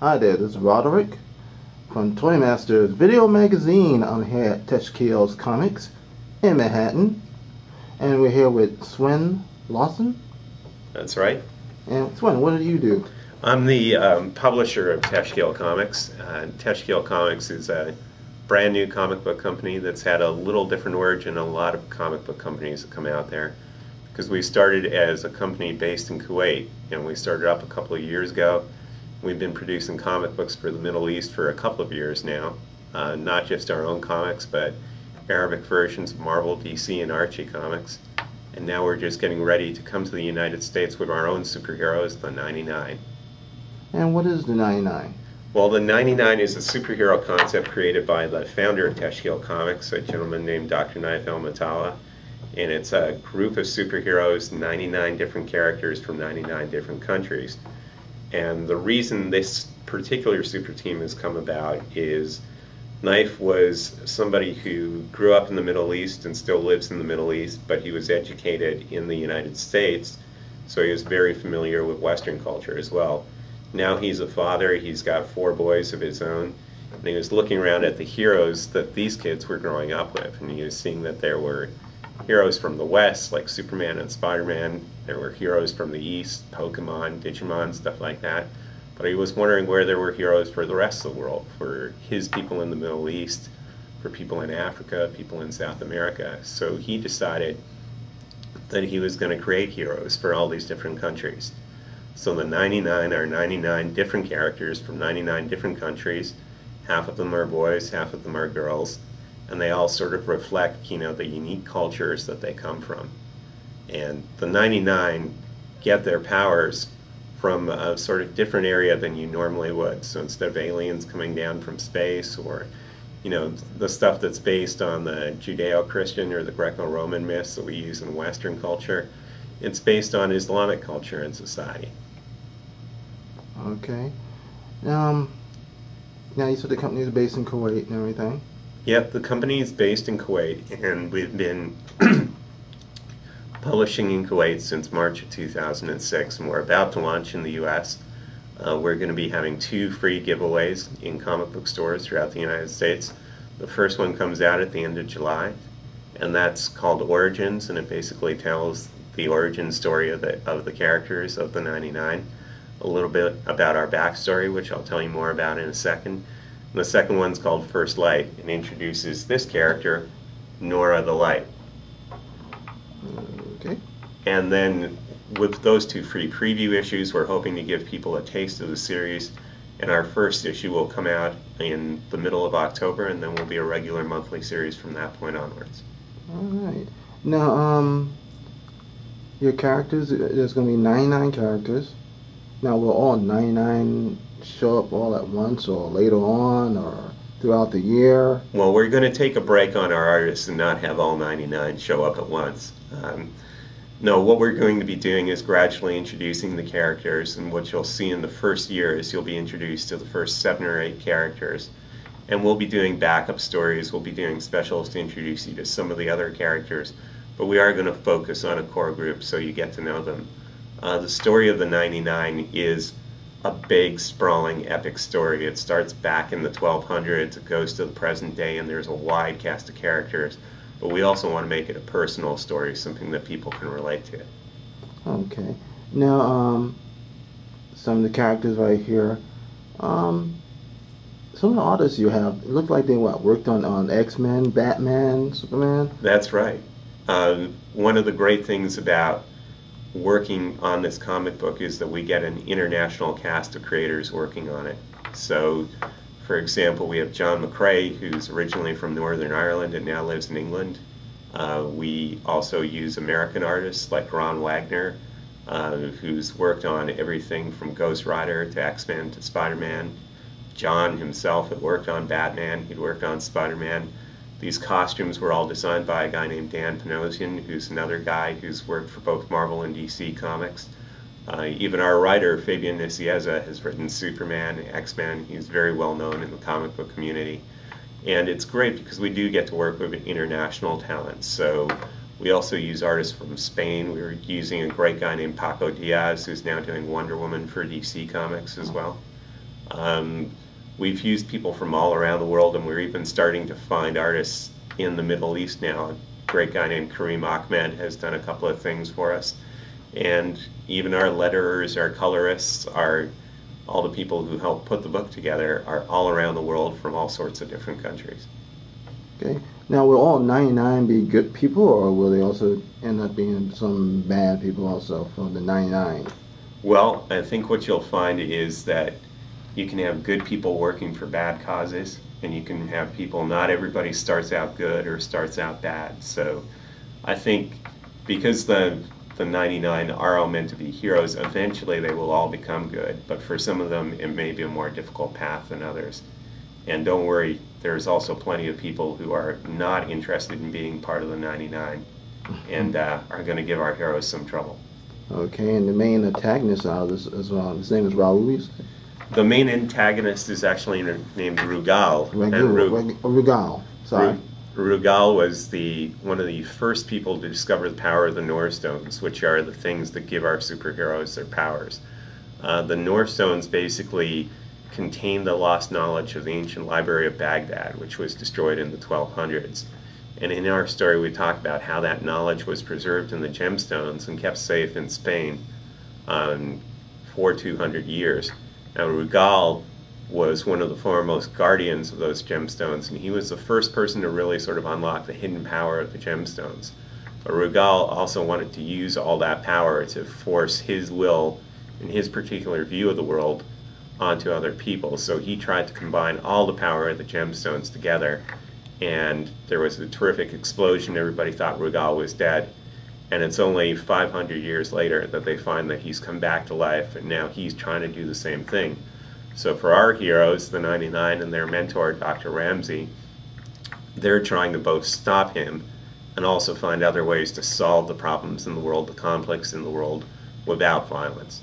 Hi there, this is Roderick from Toy Masters Video Magazine. I'm here at Teshkeel's Comics in Manhattan, and we're here with Sven Larsen. That's right. And Sven, what do you do? I'm the publisher of Teshkeel Comics. Teshkeel Comics is a brand new comic book company that's had a little different origin than a lot of comic book companies that come out there. Because we started as a company based in Kuwait, and we started up a couple of years ago. We've been producing comic books for the Middle East for a couple of years now. Not just our own comics, but Arabic versions of Marvel, DC, and Archie comics. And now we're just getting ready to come to the United States with our own superheroes, the 99. And what is the 99? Well, the 99 is a superhero concept created by the founder of Teshkeel Comics, a gentleman named Dr. Naif El-Matala. And it's a group of superheroes, 99 different characters from 99 different countries. And the reason this particular super team has come about is Naif was somebody who grew up in the Middle East and still lives in the Middle East, but he was educated in the United States, so he was very familiar with Western culture as well. Now he's a father, he's got 4 boys of his own, and he was looking around at the heroes that these kids were growing up with, and he was seeing that there were heroes from the West, like Superman and Spider-Man. There were heroes from the East, Pokemon, Digimon, stuff like that. But he was wondering where there were heroes for the rest of the world, for his people in the Middle East, for people in Africa, people in South America. So he decided that he was going to create heroes for all these different countries. So the 99 are 99 different characters from 99 different countries. Half of them are boys, half of them are girls. And they all sort of reflect, the unique cultures that they come from. And the 99 get their powers from a sort of different area than you normally would. So instead of aliens coming down from space, or the stuff that's based on the Judeo-Christian or the Greco-Roman myths that we use in Western culture, it's based on Islamic culture and society. Okay. Now you said the company is based in Kuwait and everything. Yep, the company is based in Kuwait, and we've been publishing in Kuwait since March of 2006, and we're about to launch in the U.S. We're going to be having 2 free giveaways in comic book stores throughout the United States. The first one comes out at the end of July, and that's called Origins, and it basically tells the origin story of the characters of the 99, a little bit about our backstory, which I'll tell you more about in a second. And the second one's called First Light, and introduces this character, Nora the Light. Okay. And then with those 2 free preview issues, we're hoping to give people a taste of the series. And our first issue will come out in the middle of October, and then will be a regular monthly series from that point onwards. All right. Now, your characters, there's going to be 99 characters. Now, will all 99 show up all at once, or later on, or throughout the year? Well, we're going to take a break on our artists and not have all 99 show up at once. No, what we're going to be doing is gradually introducing the characters, and what you'll see in the first year is you'll be introduced to the first 7 or 8 characters. And we'll be doing backup stories, we'll be doing specials to introduce you to some of the other characters, but we are going to focus on a core group so you get to know them. The story of the 99 is a big, sprawling, epic story. It starts back in the 1200s, it goes to the present day, and there's a wide cast of characters. But we also want to make it a personal story, something that people can relate to. Okay. Now, some of the characters right here, some of the artists you have, it looked like they worked on X-Men, Batman, Superman? That's right. One of the great things about working on this comic book is that we get an international cast of creators working on it. So, for example, we have John McCrae, who's originally from Northern Ireland and now lives in England. We also use American artists like Ron Wagner, who's worked on everything from Ghost Rider to X-Men to Spider-Man. John himself had worked on Batman, he'd worked on Spider-Man. These costumes were all designed by a guy named Dan Panosian, who's another guy who's worked for both Marvel and DC Comics. Even our writer, Fabian Nicieza, has written Superman, X-Men. He's very well known in the comic book community. And it's great because we do get to work with international talent. So we also use artists from Spain. We were using a great guy named Paco Diaz, who's now doing Wonder Woman for DC Comics as well. We've used people from all around the world, and we're even starting to find artists in the Middle East now. A great guy named Kareem Ahmed has done a couple of things for us. And even our letterers, our colorists, all the people who help put the book together are all around the world from all sorts of different countries. Okay. Now, will all 99 be good people, or will they also end up being some bad people also from the 99? Well, I think what you'll find is that you can have good people working for bad causes, and you can have people, not everybody starts out good or starts out bad. So I think because the 99 are all meant to be heroes, eventually they will all become good, but for some of them it may be a more difficult path than others. And don't worry, there's also plenty of people who are not interested in being part of the 99 and are going to give our heroes some trouble. Okay, and the main antagonist out of this as well, his name is Raoul, you say? The main antagonist is actually named Rugal. Rugal, sorry. Rugal was one of the first people to discover the power of the Northstones, which are the things that give our superheroes their powers. The Northstones basically contain the lost knowledge of the ancient library of Baghdad, which was destroyed in the 1200s. And in our story we talk about how that knowledge was preserved in the gemstones and kept safe in Spain for 200 years. Now, Rugal was one of the foremost guardians of those gemstones, and he was the first person to really sort of unlock the hidden power of the gemstones. But Rugal also wanted to use all that power to force his will and his particular view of the world onto other people. So he tried to combine all the power of the gemstones together, and there was a terrific explosion. Everybody thought Rugal was dead. And it's only 500 years later that they find that he's come back to life, and now he's trying to do the same thing. So for our heroes, the 99 and their mentor, Dr. Ramsey, they're trying to both stop him and also find other ways to solve the problems in the world, the conflicts in the world, without violence.